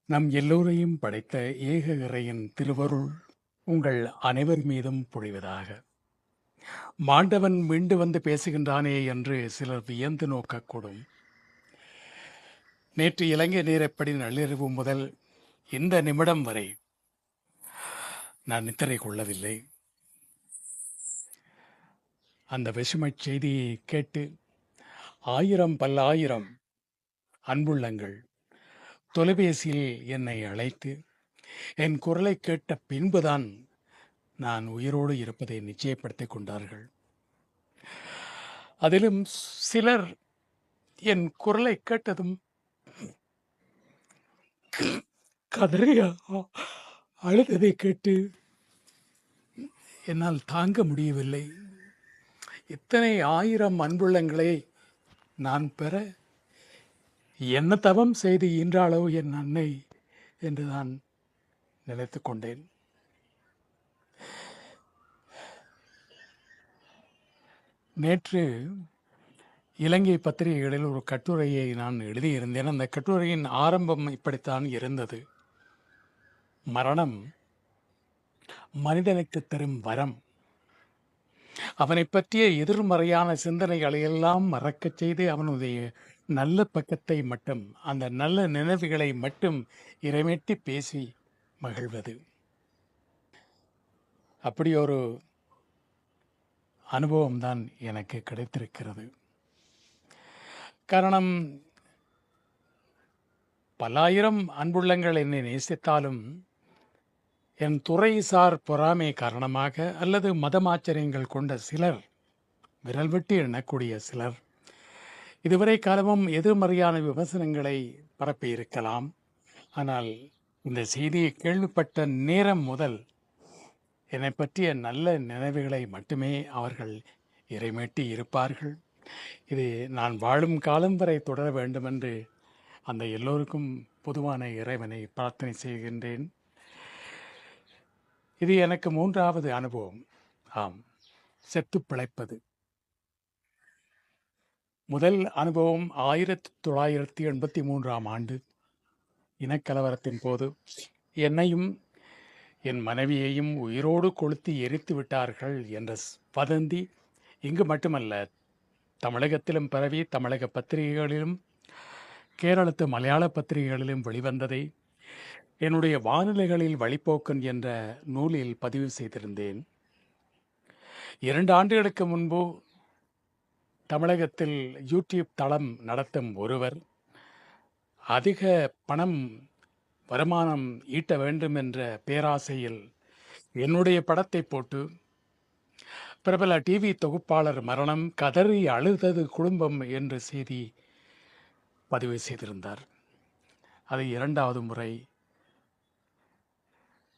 நம் எல்லோரையும் படைத்த ஏக இறையின் திருவருள் உங்கள் அனைவர் மீதும் பொழிவதாக. மாண்டவன் மீண்டு வந்து பேசுகின்றானே என்று சிலர் வியந்து நோக்கக்கூடும். நேற்று இலங்கை நேரப்படி நள்ளிரவு முதல் இந்த நிமிடம் வரை நான் நித்திரை கொள்ளவில்லை. அந்த விஷமச் செய்தியை கேட்டு ஆயிரம் பல்லாயிரம் அன்புள்ளங்கள் தொலைபேசியில் என்னை அழைத்து என் குரலை கேட்ட பின்புதான் நான் உயிரோடு இருப்பதை நிச்சயப்படுத்திக் கொண்டார்கள். அதிலும் சிலர் என் குரலை கேட்டதும் கதறி அழுததை கேட்டு என்னால் தாங்க முடியவில்லை. இத்தனை ஆயிரம் அன்புள்ளங்களை நான் பெற என்ன தவம் செய்து ஈன்றாளோ என் அன்னை என்று நான் நினைத்து கொண்டேன். நேற்று இலங்கை பத்திரிகைகளில் ஒரு கட்டுரையை நான் எழுதியிருந்தேன். அந்த கட்டுரையின் ஆரம்பம் இப்படித்தான் இருந்தது: மரணம் மனிதனுக்கு தரும் வரம். அவனை பற்றிய எதிர்மறையான சிந்தனைகளை எல்லாம் மறக்கச் செய்து அவனுடைய நல்ல பக்கத்தை மட்டும், அந்த நல்ல நினைவுகளை மட்டும் இறைமேட்டி பேசி மகிழ்வது. அப்படி ஒரு அனுபவம்தான் எனக்கு கிடைத்திருக்கிறது. காரணம், பல்லாயிரம் அன்புள்ளங்கள் என்னை நேசித்தாலும் என் துறைசார் பொறாமை காரணமாக அல்லது மதமாச்சரியங்கள் கொண்ட சிலர், விரல் விட்டு எண்ணக்கூடிய சிலர், இதுவரை காலமும் எதிர்மறையான விமர்சனங்களை பரப்பியிருக்கலாம். ஆனால் இந்த செய்தியை கேள்விப்பட்ட நேரம் முதல் என்னை பற்றிய நல்ல நினைவுகளை மட்டுமே அவர்கள் இறைமேட்டி இருப்பார்கள். இது நான் வாழும் காலம் வரை தொடர வேண்டுமென்று அந்த எல்லோருக்கும் பொதுவான இறைவனை பிரார்த்தனை செய்கின்றேன். இது எனக்கு 3வது அனுபவம். ஆம், செத்து பிழைப்பது. முதல் அனுபவம் 1983ஆம் ஆண்டு இனக்கலவரத்தின் போது என்னையும் என் மனைவியையும் உயிரோடு கொளுத்தி எரித்து விட்டார்கள் என்ற வதந்தி இங்கு மட்டுமல்ல, தமிழகத்திலும் பரவி தமிழக பத்திரிகைகளிலும் கேரளத்து மலையாள பத்திரிகைகளிலும் வெளிவந்ததை என்னுடைய வானிலைகளில் வழிப்போக்கன் என்ற நூலில் பதிவு செய்திருந்தேன். 2 ஆண்டுகளுக்கு முன்பு தமிழகத்தில் யூடியூப் தளம் நடத்தும் ஒருவர் அதிக பணம் வருமானம் ஈட்ட வேண்டும் என்ற பேராசையில் என்னுடைய படத்தை போட்டு பிரபல டிவி தொகுப்பாளர் மரணம், கதறி அழுதது குடும்பம் என்று செய்தி பதிவு செய்திருந்தார். அது 2வது முறை,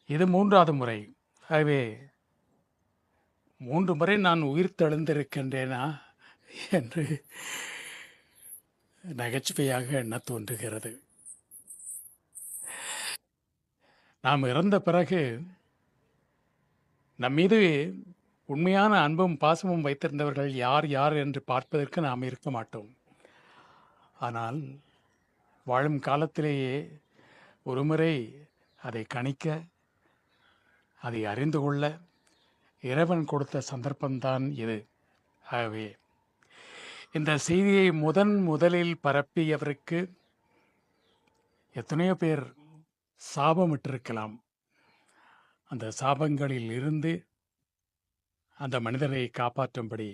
இது 3வது முறை. ஆகவே 3 முறை நான் உயிர் தெழுந்திருக்கின்றேனா என்று நகைச்சுவையாக எண்ண தோன்றுகிறது. நாம் இறந்த பிறகு நம் மீது உண்மையான அன்பும் பாசமும் வைத்திருந்தவர்கள் யார் யார் என்று பார்ப்பதற்கு நாம் இருக்க மாட்டோம். ஆனால் வாழும் காலத்திலேயே ஒருமுறை அதை கணிக்க, அதை அறிந்து கொள்ள இறைவன் கொடுத்த சந்தர்ப்பம்தான் இது. ஆகவே இந்த செய்தியை முதலில் பரப்பியவருக்கு எத்தனையோ பேர் சாபமிட்டிருக்கலாம். அந்த சாபங்களில் இருந்து அந்த மனிதரை காப்பாற்றும்படி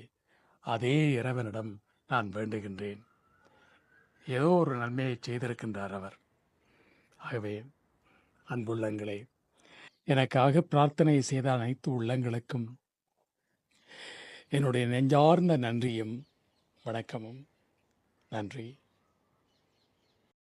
அதே இறைவனிடம் நான் வேண்டுகின்றேன். ஏதோ ஒரு நன்மையை செய்திருக்கின்றார் அவர். ஆகவே அன்புள்ளங்களே, எனக்காக பிரார்த்தனை செய்த அனைத்து உள்ளங்களுக்கும் என்னுடைய நெஞ்சார்ந்த நன்றியும் வணக்கமும். நன்றி.